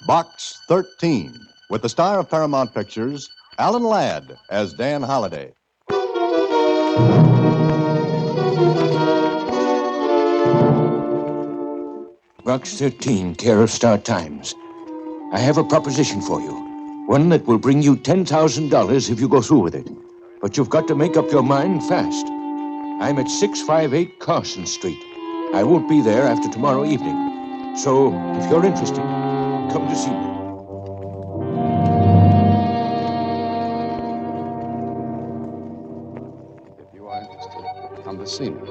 Box 13, with the star of Paramount Pictures, Alan Ladd, as Dan Holliday. Box 13, care of Star Times. I have a proposition for you. One that will bring you $10,000 if you go through with it. But you've got to make up your mind fast. I'm at 658 Carson Street. I won't be there after tomorrow evening. So, if you're interested, come to see me. If you are interested, come to see me.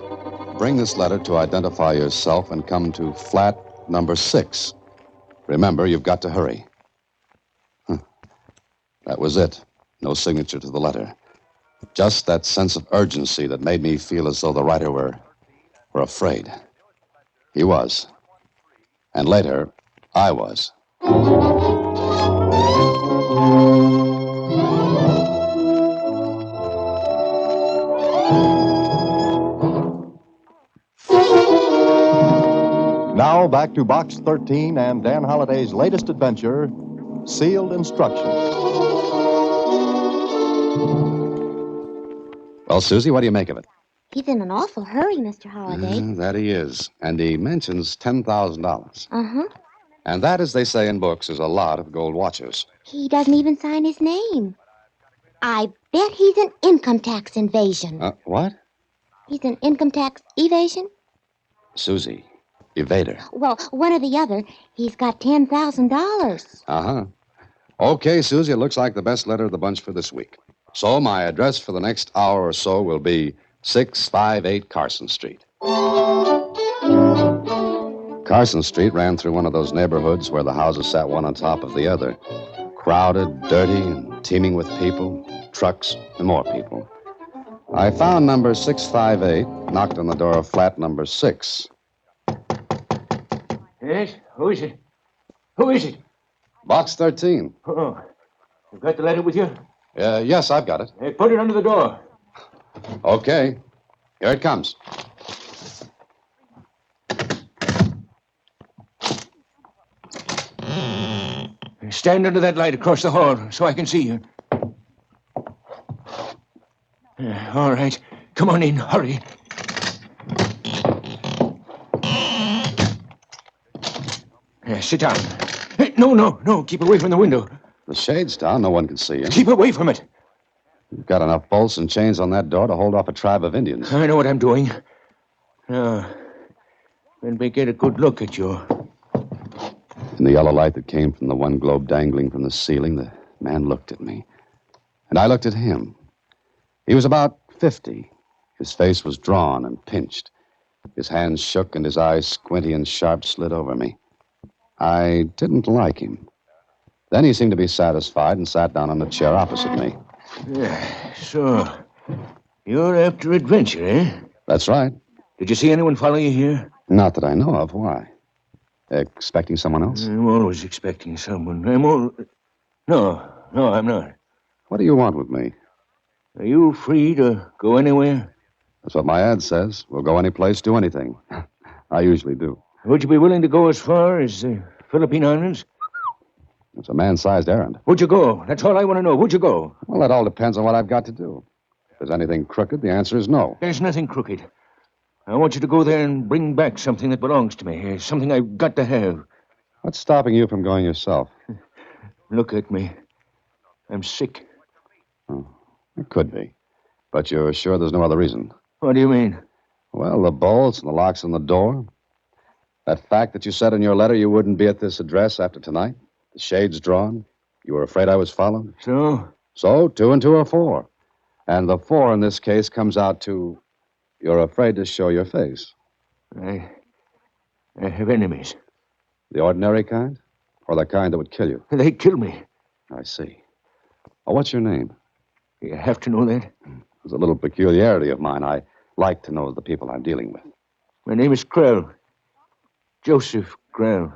Bring this letter to identify yourself and come to flat number 6. Remember, you've got to hurry. That was it. No signature to the letter. Just that sense of urgency that made me feel as though the writer were afraid. He was. And later, I was. Now back to Box 13 and Dan Holliday's latest adventure, Sealed Instructions. Well, Suzy, what do you make of it? He's in an awful hurry, Mr. Holliday. That he is. And he mentions $10,000. Uh-huh. And that, as they say in books, is a lot of gold watches. He doesn't even sign his name. I bet he's an income tax invasion. What? He's an income tax evasion? Suzy, evader. Well, one or the other. He's got $10,000. Uh-huh. Okay, Suzy, it looks like the best letter of the bunch for this week. So my address for the next hour or so will be 658 Carson Street. Carson Street ran through one of those neighborhoods where the houses sat one on top of the other. Crowded, dirty, and teeming with people, trucks, and more people. I found number 658, knocked on the door of flat number 6. Yes? Who is it? Who is it? Box 13. Oh, you've got the letter with you? Yes, I've got it. Hey, put it under the door. Okay. Here it comes. Stand under that light across the hall so I can see you. All right. Come on in. Hurry. Sit down. Hey, no. Keep away from the window. The shade's down. No one can see you. Keep away from it. You've got enough bolts and chains on that door to hold off a tribe of Indians. I know what I'm doing. Now, let me get a good look at you. In the yellow light that came from the one globe dangling from the ceiling, the man looked at me. And I looked at him. He was about 50. His face was drawn and pinched. His hands shook and his eyes, squinty and sharp, slid over me. I didn't like him. Then he seemed to be satisfied and sat down on a chair opposite me. Yeah, so you're after adventure, eh? That's right. Did you see anyone follow you here? Not that I know of. Why? Expecting someone else? I'm always expecting someone. No, I'm not. What do you want with me? Are you free to go anywhere? That's what my ad says. We'll go any place, do anything. I usually do. Would you be willing to go as far as the Philippine Islands? It's a man-sized errand. Would you go? That's all I want to know. Would you go? Well, that all depends on what I've got to do. If there's anything crooked, the answer is no. There's nothing crooked. I want you to go there and bring back something that belongs to me. Something I've got to have. What's stopping you from going yourself? Look at me. I'm sick. Oh, it could be. But you're sure there's no other reason? What do you mean? Well, the bolts and the locks on the door. That fact that you said in your letter you wouldn't be at this address after tonight. The shades drawn. You were afraid I was followed. So? So, 2 and 2 are 4. And the 4 in this case comes out to you're afraid to show your face. I have enemies. The ordinary kind? Or the kind that would kill you? They'd kill me. I see. Oh, what's your name? You have to know that? It's a little peculiarity of mine. I like to know the people I'm dealing with. My name is Krell. Joseph Krell.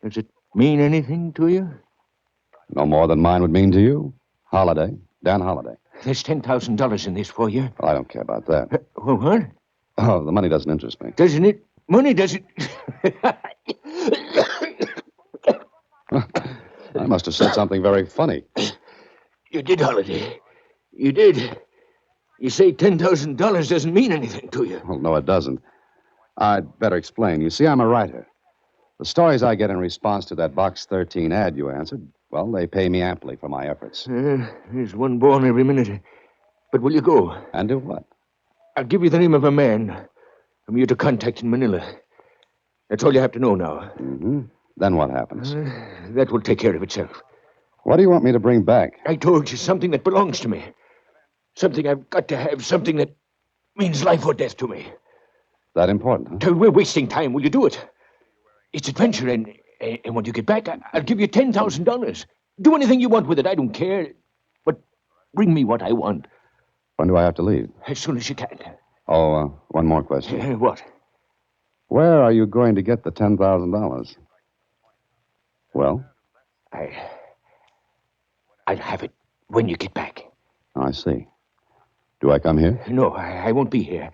Does it mean anything to you? No more than mine would mean to you. Holliday. Dan Holliday. There's $10,000 in this for you. Well, I don't care about that. Well, what? Oh, the money doesn't interest me. Doesn't it? Money doesn't... I must have said something very funny. You did, Holiday. You did. You say $10,000 doesn't mean anything to you. Well, no, it doesn't. I'd better explain. You see, I'm a writer. The stories I get in response to that Box 13 ad you answered, well, they pay me amply for my efforts. There's one born every minute. But will you go? And do what? I'll give you the name of a man whom you're to contact in Manila. That's all you have to know now. Mm-hmm. Then what happens? That will take care of itself. What do you want me to bring back? I told you something that belongs to me. Something I've got to have. Something that means life or death to me. That important, huh? Till we're wasting time, will you do it? It's adventure, and when you get back, I'll give you $10,000. Do anything you want with it. I don't care. But bring me what I want. When do I have to leave? As soon as you can. Oh, one more question. What? Where are you going to get the $10,000? Well? I'll have it when you get back. I see. Do I come here? No, I won't be here.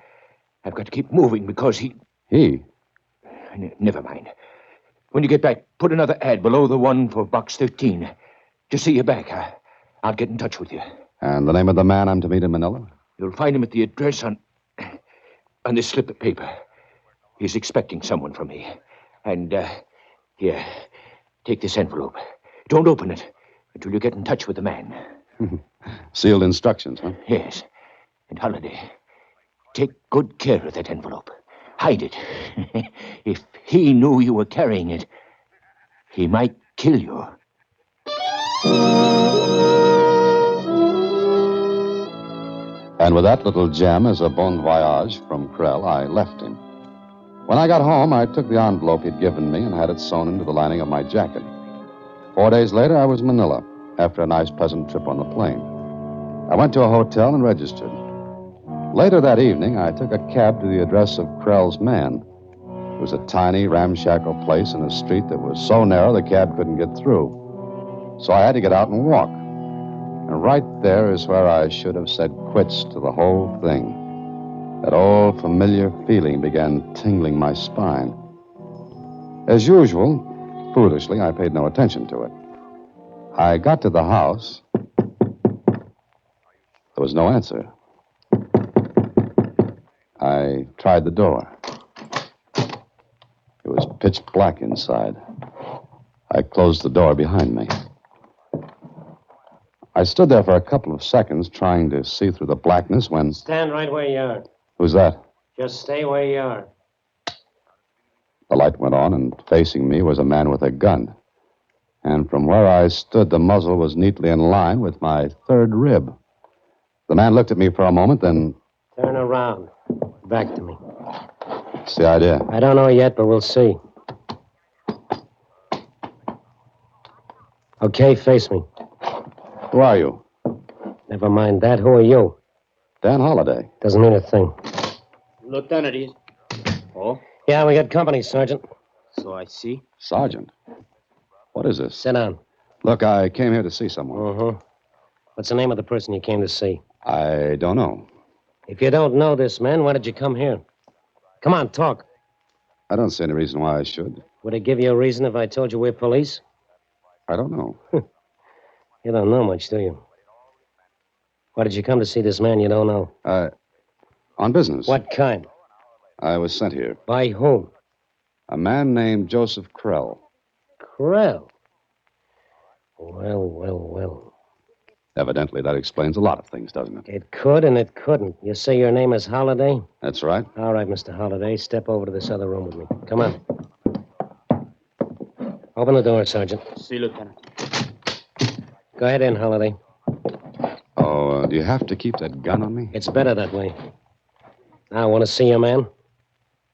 I've got to keep moving because he... He? Never mind. When you get back, put another ad below the one for Box 13. To see you back, I'll get in touch with you. And the name of the man I'm to meet in Manila? You'll find him at the address on this slip of paper. He's expecting someone from me. And, here, take this envelope. Don't open it until you get in touch with the man. Sealed instructions, huh? Yes. And Holiday, take good care of that envelope. Hide it. If he knew you were carrying it, he might kill you. And with that little gem as a bon voyage from Krell, I left him. When I got home, I took the envelope he'd given me and had it sewn into the lining of my jacket. 4 days later, I was in Manila, after a nice, pleasant trip on the plane. I went to a hotel and registered. Later that evening, I took a cab to the address of Krell's man. It was a tiny, ramshackle place in a street that was so narrow the cab couldn't get through. So I had to get out and walk. And right there is where I should have said quits to the whole thing. That old familiar feeling began tingling my spine. As usual, foolishly, I paid no attention to it. I got to the house. There was no answer. I tried the door. It was pitch black inside. I closed the door behind me. I stood there for a couple of seconds trying to see through the blackness when... Stand right where you are. Who's that? Just stay where you are. The light went on, and facing me was a man with a gun. And from where I stood, the muzzle was neatly in line with my third rib. The man looked at me for a moment, then... Turn around. Back to me. What's the idea? I don't know yet, but we'll see. Okay, face me. Who are you? Never mind that. Who are you? Dan Holliday. Doesn't mean a thing. Lieutenant, he's... Oh? Yeah, we got company, Sergeant. So I see. Sergeant. What is this? Sit down. Look, I came here to see someone. Uh-huh. What's the name of the person you came to see? I don't know. If you don't know this man, why did you come here? Come on, talk. I don't see any reason why I should. Would it give you a reason if I told you we're police? I don't know. You don't know much, do you? Why did you come to see this man you don't know? On business. What kind? I was sent here. By whom? A man named Joseph Krell. Krell. Well. Evidently, that explains a lot of things, doesn't it? It could and it couldn't. You say your name is Holliday? That's right. All right, Mr. Holliday. Step over to this other room with me. Come on. Open the door, Sergeant. See, Lieutenant. Go ahead in, Holliday. Oh, do you have to keep that gun on me? It's better that way. Now, want to see your man?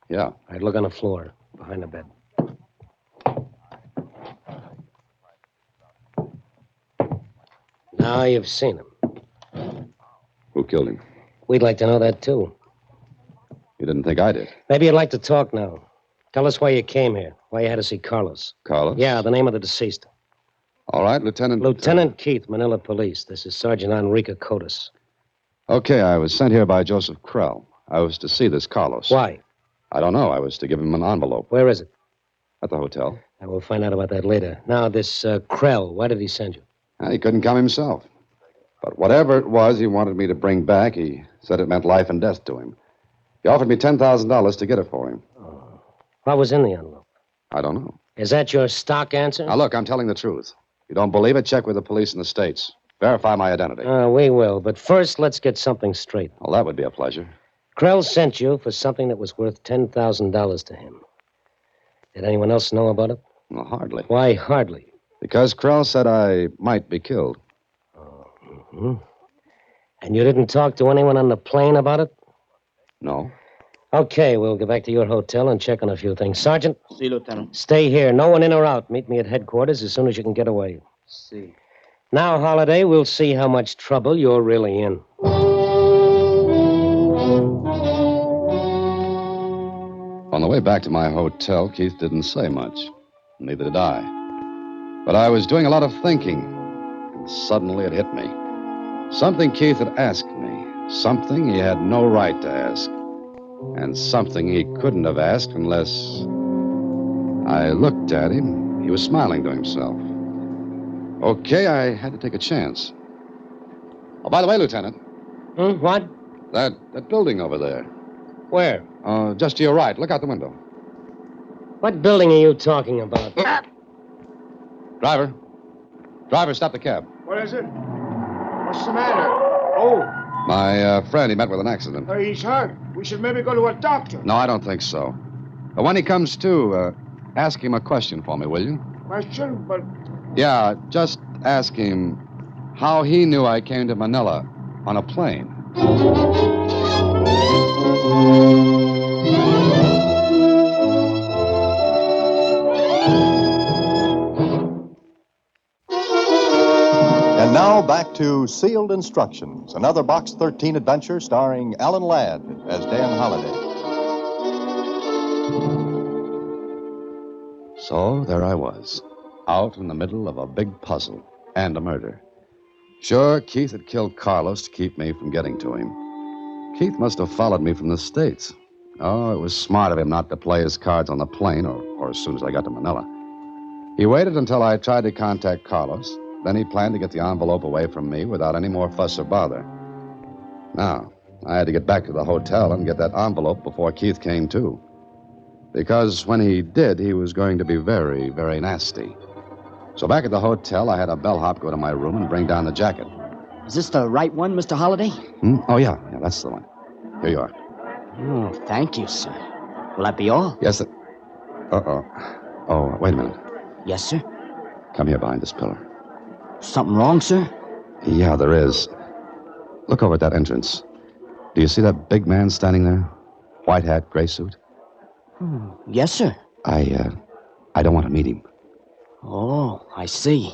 Yeah. All right, look on the floor, behind the bed. Now you've seen him. Who killed him? We'd like to know that, too. You didn't think I did. Maybe you'd like to talk now. Tell us why you came here, why you had to see Carlos. Carlos? Yeah, the name of the deceased. All right, Lieutenant... Lieutenant Keith, Manila Police. This is Sergeant Enrique Cotis. Okay, I was sent here by Joseph Krell. I was to see this Carlos. Why? I don't know. I was to give him an envelope. Where is it? At the hotel. And we'll find out about that later. Now, this Krell, why did he send you? He couldn't come himself. But whatever it was he wanted me to bring back, he said it meant life and death to him. He offered me $10,000 to get it for him. Oh. What was in the envelope? I don't know. Is that your stock answer? Now, look, I'm telling the truth. If you don't believe it, check with the police in the States. Verify my identity. We will. But first, let's get something straight. Well, that would be a pleasure. Krell sent you for something that was worth $10,000 to him. Did anyone else know about it? Well, hardly. Why hardly? Because Krell said I might be killed. Mm-hmm. And you didn't talk to anyone on the plane about it? No. Okay, we'll go back to your hotel and check on a few things. Sergeant? See, Lieutenant. Stay here. No one in or out. Meet me at headquarters as soon as you can get away. See. Now, Holiday, we'll see how much trouble you're really in. On the way back to my hotel, Keith didn't say much. Neither did I. But I was doing a lot of thinking, and suddenly it hit me. Something Keith had asked me, something he had no right to ask, and something he couldn't have asked unless... I looked at him. He was smiling to himself. Okay, I had to take a chance. Oh, by the way, Lieutenant. What? That building over there. Where? Just to your right. Look out the window. What building are you talking about? Driver. Driver, stop the cab. What is it? What's the matter? Oh, My friend, he met with an accident. he's hurt. We should maybe go to a doctor. No, I don't think so. But when he comes to, ask him a question for me, will you? Question, but Yeah, just ask him how he knew I came to Manila on a plane. And now back to Sealed Instructions, another Box 13 adventure starring Alan Ladd as Dan Holliday. So there I was, out in the middle of a big puzzle and a murder. Sure, Keith had killed Carlos to keep me from getting to him. Keith must have followed me from the States. Oh, it was smart of him not to play his cards on the plane or as soon as I got to Manila. He waited until I tried to contact Carlos. Then he planned to get the envelope away from me without any more fuss or bother. Now, I had to get back to the hotel and get that envelope before Keith came to. Because when he did, he was going to be very, very nasty. So back at the hotel, I had a bellhop go to my room and bring down the jacket. Is this the right one, Mr. Holliday? Oh, yeah, that's the one. Here you are. Oh, thank you, sir. Will that be all? Yes, sir. Uh-oh. Oh, wait a minute. Yes, sir. Come here behind this pillar. Something wrong, sir? Yeah, there is. Look over at that entrance. Do you see that big man standing there? White hat, gray suit? Yes, sir. I don't want to meet him. Oh, I see.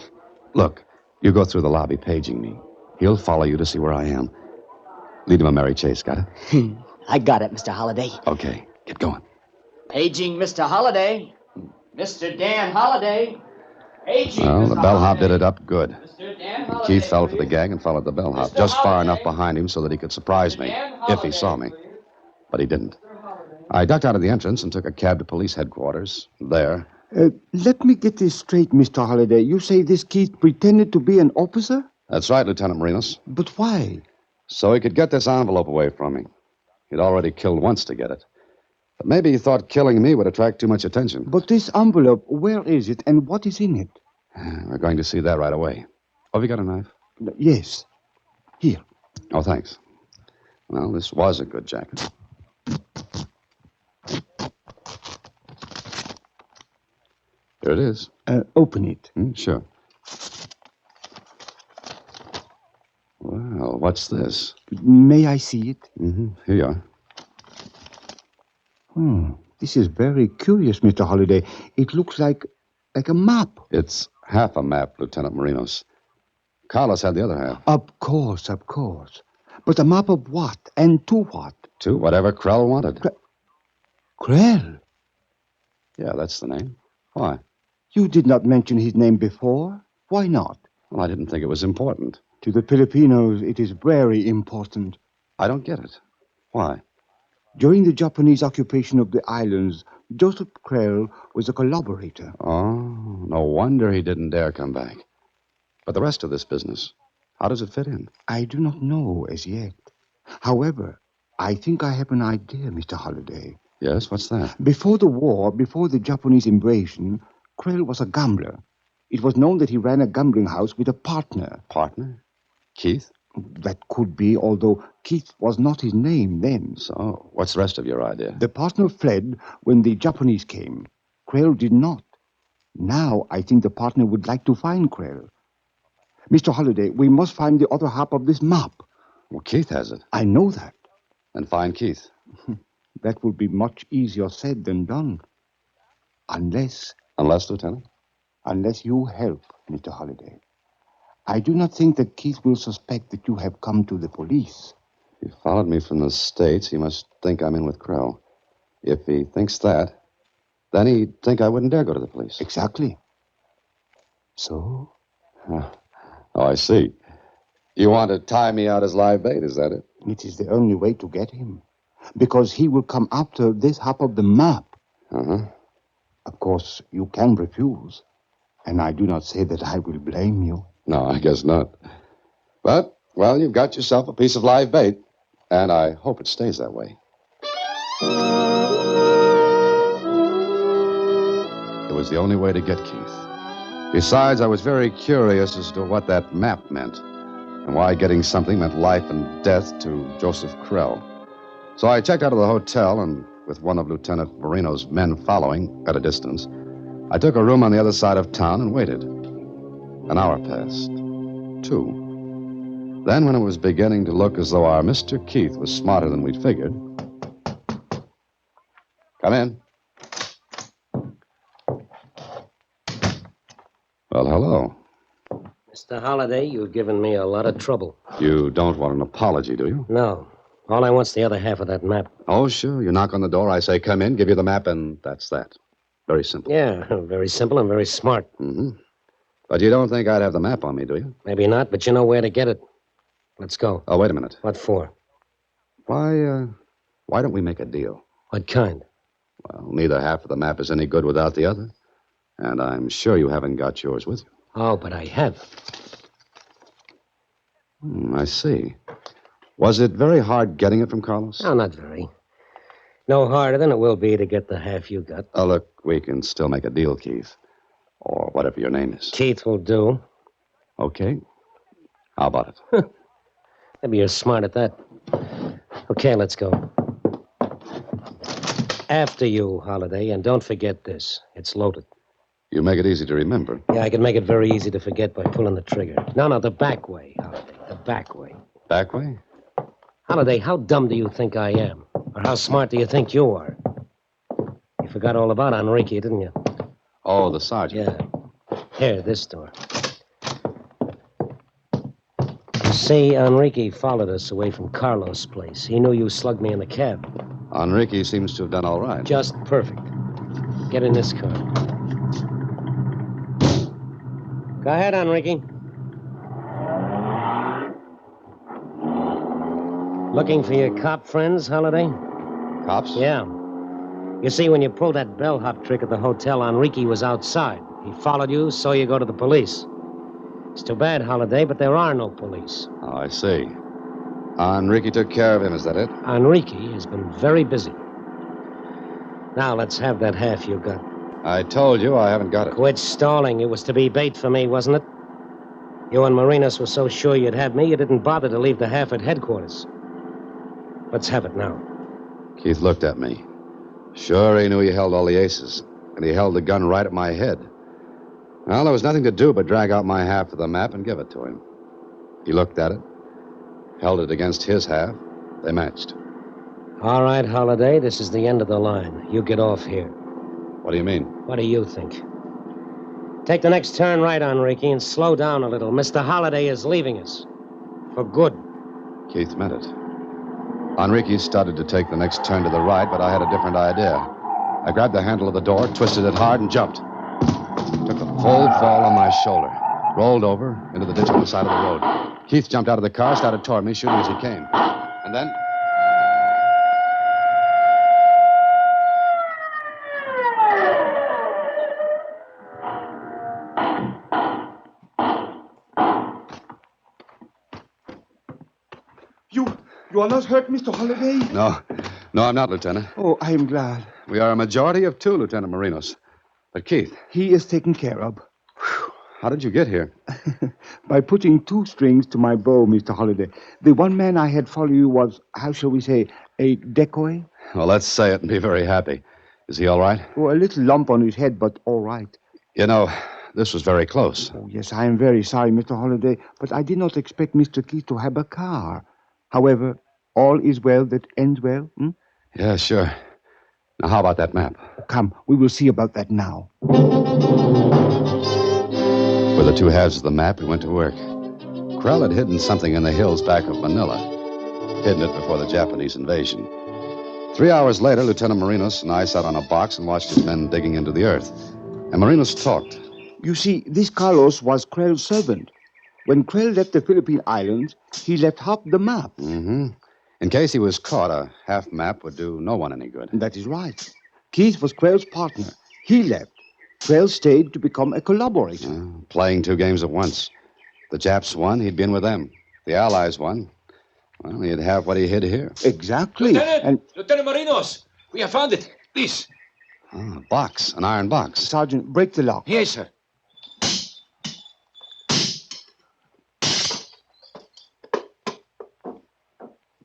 Look, you go through the lobby paging me. He'll follow you to see where I am. Lead him a merry chase, got it? I got it, Mr. Holliday. Okay, get going. Paging Mr. Holliday. Mr. Dan Holliday. Paging Well, Mr. the bellhop Holliday. did it up good. Mr. Dan Holliday, Keith fell for the please. gang and followed the bellhop, Mr. just far Holliday. enough behind him so that he could surprise me, Dan if he Holliday, saw me. please. But he didn't. I ducked out of the entrance and took a cab to police headquarters. There, Let me get this straight, Mr. Holliday. You say this Keith pretended to be an officer? that's right, Lieutenant Marinos. But why? So he could get this envelope away from me. He'd already killed once to get it. But maybe he thought killing me would attract too much attention. But this envelope, where is it and what is in it? We're going to see that right away. Oh, have you got a knife? Yes. Here. Oh, thanks. Well, this was a good jacket. Here it is. Open it. Sure. Well, what's this? May I see it? Here you are. This is very curious, Mr. Holliday. It looks like a map. It's half a map, Lieutenant Marinos. Carlos had the other half. Of course. But a map of what and to what? To whatever Krell wanted. Krell. Yeah, that's the name. Why? You did not mention his name before. Why not? Well, I didn't think it was important. To the Filipinos, it is very important. I don't get it. Why? During the Japanese occupation of the islands, Joseph Krell was a collaborator. Oh, no wonder he didn't dare come back. But the rest of this business, how does it fit in? I do not know as yet. However, I think I have an idea, Mr. Holliday. Yes, what's that? Before the war, before the Japanese invasion, Krell was a gambler. It was known that he ran a gambling house with a partner. Partner? Keith? That could be, although Keith was not his name then. So, what's the rest of your idea? The partner fled when the Japanese came. Krell did not. Now, I think the partner would like to find Krell. Mr. Holliday, we must find the other half of this map. Well, Keith has it. I know that. And find Keith. That will be much easier said than done. Unless Lieutenant? Unless you help, Mr. Holliday. I do not think that Keith will suspect that you have come to the police. If he followed me from the States, he must think I'm in with Krell. If he thinks that, then he'd think I wouldn't dare go to the police. Exactly. So? Oh, I see. You want to tie me out as live bait, is that it? It is the only way to get him. Because he will come after this half of the map. Uh-huh. Of course, you can refuse. And I do not say that I will blame you. No, I guess not. But, well, you've got yourself a piece of live bait. And I hope it stays that way. It was the only way to get Keith. Besides, I was very curious as to what that map meant. And why getting something meant life and death to Joseph Krell. So I checked out of the hotel, and with one of Lieutenant Marino's men following at a distance, I took a room on the other side of town and waited. An hour passed. 2. Then, when it was beginning to look as though our Mr. Keith was smarter than we'd figured... Come in. Well, hello. Mr. Holliday, you've given me a lot of trouble. You don't want an apology, do you? No. All I want's the other half of that map. Oh, sure. You knock on the door, I say, come in, give you the map, and that's that. Very simple. Yeah, very simple and very smart. Mm-hmm. But you don't think I'd have the map on me, do you? Maybe not, but you know where to get it. Let's go. Oh, wait a minute. What for? Why don't we make a deal? What kind? Well, neither half of the map is any good without the other. And I'm sure you haven't got yours with you. Oh, but I have. I see. Was it very hard getting it from Carlos? No, not very. No harder than it will be to get the half you got. Oh, look, we can still make a deal, Keith. Or whatever your name is. Keith will do. Okay. How about it? Maybe you're smart at that. Okay, let's go. After you, Holliday, and don't forget this. It's loaded. You make it easy to remember. Yeah, I can make it very easy to forget by pulling the trigger. No, the back way, Holliday. The back way. Back way? Holliday, how dumb do you think I am? Or how smart do you think you are? You forgot all about Enrique, didn't you? Oh, the sergeant. Yeah. Here, this door. You see, Enrique followed us away from Carlos' place. He knew you slugged me in the cab. Enrique seems to have done all right. Just perfect. Get in this car. Go ahead, Enrique. Looking for your cop friends, Holliday? Cops? Yeah. You see, when you pulled that bellhop trick at the hotel, Enrique was outside. He followed you, saw you go to the police. It's too bad, Holliday, but there are no police. Oh, I see. Enrique took care of him, is that it? Enrique has been very busy. Now, let's have that half you got. I told you I haven't got it. Quit stalling. It was to be bait for me, wasn't it? You and Marinas were so sure you'd have me, you didn't bother to leave the half at headquarters. Let's have it now. Keith looked at me. Sure, he knew he held all the aces, and he held the gun right at my head. Well, there was nothing to do but drag out my half of the map and give it to him. He looked at it, held it against his half. They matched. All right, Holliday, this is the end of the line. You get off here. What do you mean? What do you think? Take the next turn right, Enrique, and slow down a little. Mr. Holliday is leaving us. For good. Keith meant it. Enrique started to take the next turn to the right, but I had a different idea. I grabbed the handle of the door, twisted it hard, and jumped. Took a full fall on my shoulder. Rolled over into the ditch on the side of the road. Keith jumped out of the car, started toward me, shooting as he came. And then... are not hurt, Mr. Holliday? No, I'm not, Lieutenant. Oh, I am glad. We are a majority of 2, Lieutenant Marinos. But Keith, He is taken care of. how did you get here? By putting 2 strings to my bow, Mr. Holliday. The one man I had follow you was, how shall we say, a decoy? Well, let's say it and be very happy. Is he all right? Oh, a little lump on his head, but all right. You know, this was very close. Oh, yes, I am very sorry, Mr. Holliday, but I did not expect Mr. Keith to have a car. However, all is well that ends well. Yeah, sure. Now, how about that map? Come, we will see about that now. With the 2 halves of the map, we went to work. Krell had hidden something in the hills back of Manila. Hidden it before the Japanese invasion. 3 hours later, Lieutenant Marinos and I sat on a box and watched his men digging into the earth. And Marinos talked. You see, this Carlos was Krell's servant. When Krell left the Philippine Islands, he left half the map. Mm-hmm. In case he was caught, a half map would do no one any good. That is right. Keith was Krell's partner. He left. Krell stayed to become a collaborator. Playing 2 games at once. The Japs won, he'd been with them. The Allies won. Well, he'd have what he hid here. Exactly. Lieutenant Marinos, we have found it. This. A box, an iron box. Sergeant, break the lock. Yes, sir.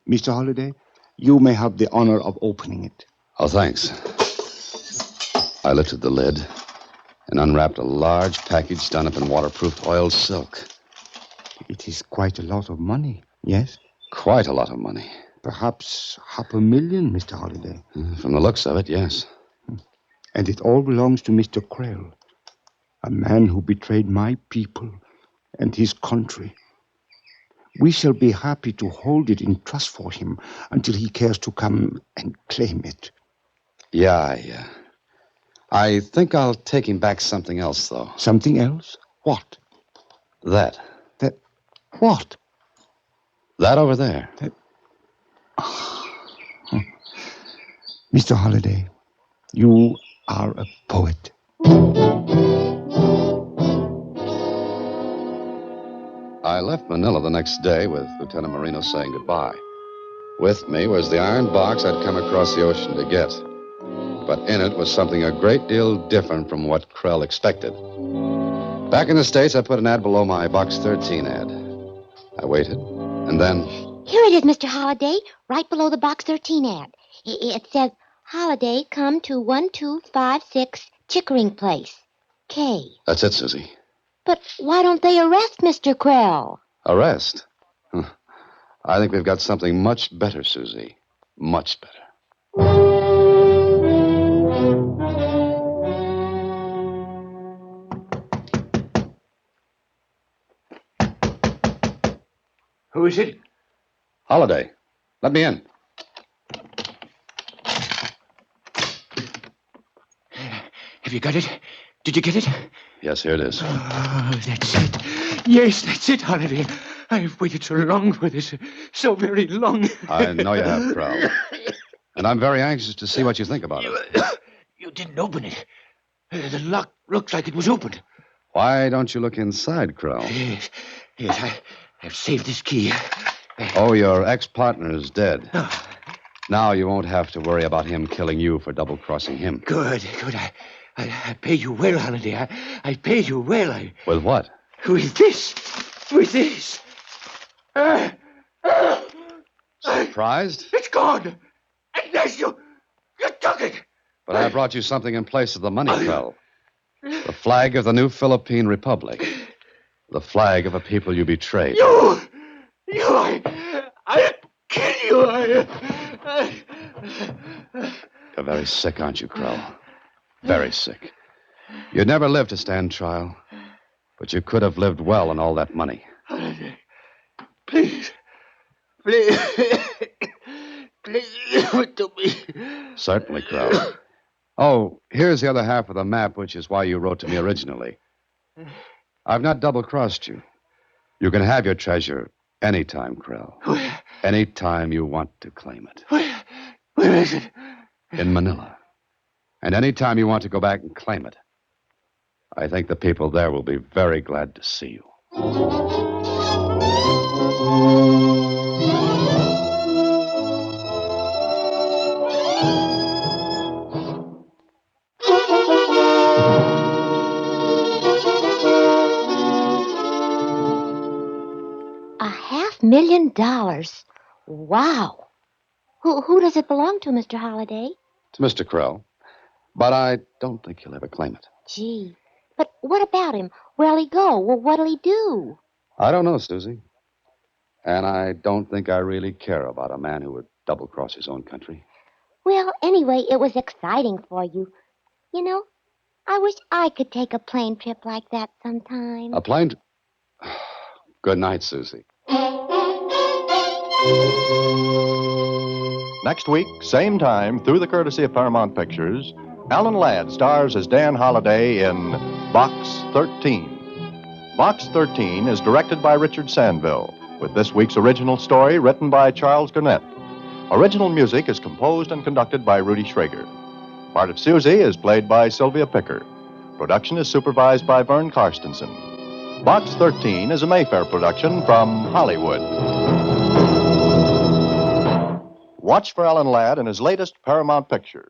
Mr. Holliday, you may have the honor of opening it. Oh, thanks. I lifted the lid and unwrapped a large package done up in waterproof oiled silk. It is quite a lot of money, yes? Quite a lot of money. Perhaps $500,000, Mr. Holliday. From the looks of it, yes. And it all belongs to Mr. Krell, a man who betrayed my people and his country. We shall be happy to hold it in trust for him until he cares to come and claim it. Yeah, I think I'll take him back something else, though. Something else? What? That. What? That over there. Mr. Holliday, you are a poet. I left Manila the next day with Lieutenant Marinos saying goodbye. With me was the iron box I'd come across the ocean to get. But in it was something a great deal different from what Krell expected. Back in the States, I put an ad below my Box 13 ad. I waited, and then... Here it is, Mr. Holliday, right below the Box 13 ad. It says, Holliday, come to 1256 Chickering Place, K. That's it, Suzy. But why don't they arrest Mr. Krell? Arrest? I think we've got something much better, Suzy. Much better. Who is it? Holiday. Let me in. Have you got it? Did you get it? Yes, here it is. Oh, that's it. Yes, that's it, Holiday. I've waited so long for this. So very long. I know you have, Krell. And I'm very anxious to see what you think about it. You didn't open it. The lock looks like it was opened. Why don't you look inside, Krell? Yes, I've saved this key. Oh, your ex-partner is dead. Oh. Now you won't have to worry about him killing you for double-crossing him. Good. I pay you well, Holiday. I pay you well. With what? With this. Surprised? It's gone. Unless you took it. But I brought you something in place of the money, Krell. The flag of the new Philippine Republic. The flag of a people you betrayed. I'll kill you. You're very sick, aren't you, Krell? Very sick. You'd never live to stand trial, but you could have lived well on all that money. Please give it to me. Certainly, Krell. Oh, here's the other half of the map, which is why you wrote to me originally. I've not double-crossed you. You can have your treasure anytime, Krell. Where? Anytime you want to claim it. Where is it? In Manila. And anytime you want to go back and claim it. I think the people there will be very glad to see you. $500,000. Wow. Who does it belong to, Mr. Holliday? It's Mr. Krell. But I don't think he'll ever claim it. Gee. But what about him? Where'll he go? Well, what'll he do? I don't know, Suzy. And I don't think I really care about a man who would double-cross his own country. Well, anyway, it was exciting for you. You know, I wish I could take a plane trip like that sometime. A plane... Good night, Suzy. Next week, same time, through the courtesy of Paramount Pictures, Alan Ladd stars as Dan Holliday in Box 13. Box 13 is directed by Richard Sanville, with this week's original story written by Charles Gurnett. Original music is composed and conducted by Rudy Schrager. Part of Suzy is played by Sylvia Picker. Production is supervised by Vern Carstensen. Box 13 is a Mayfair production from Hollywood. Watch for Alan Ladd in his latest Paramount picture.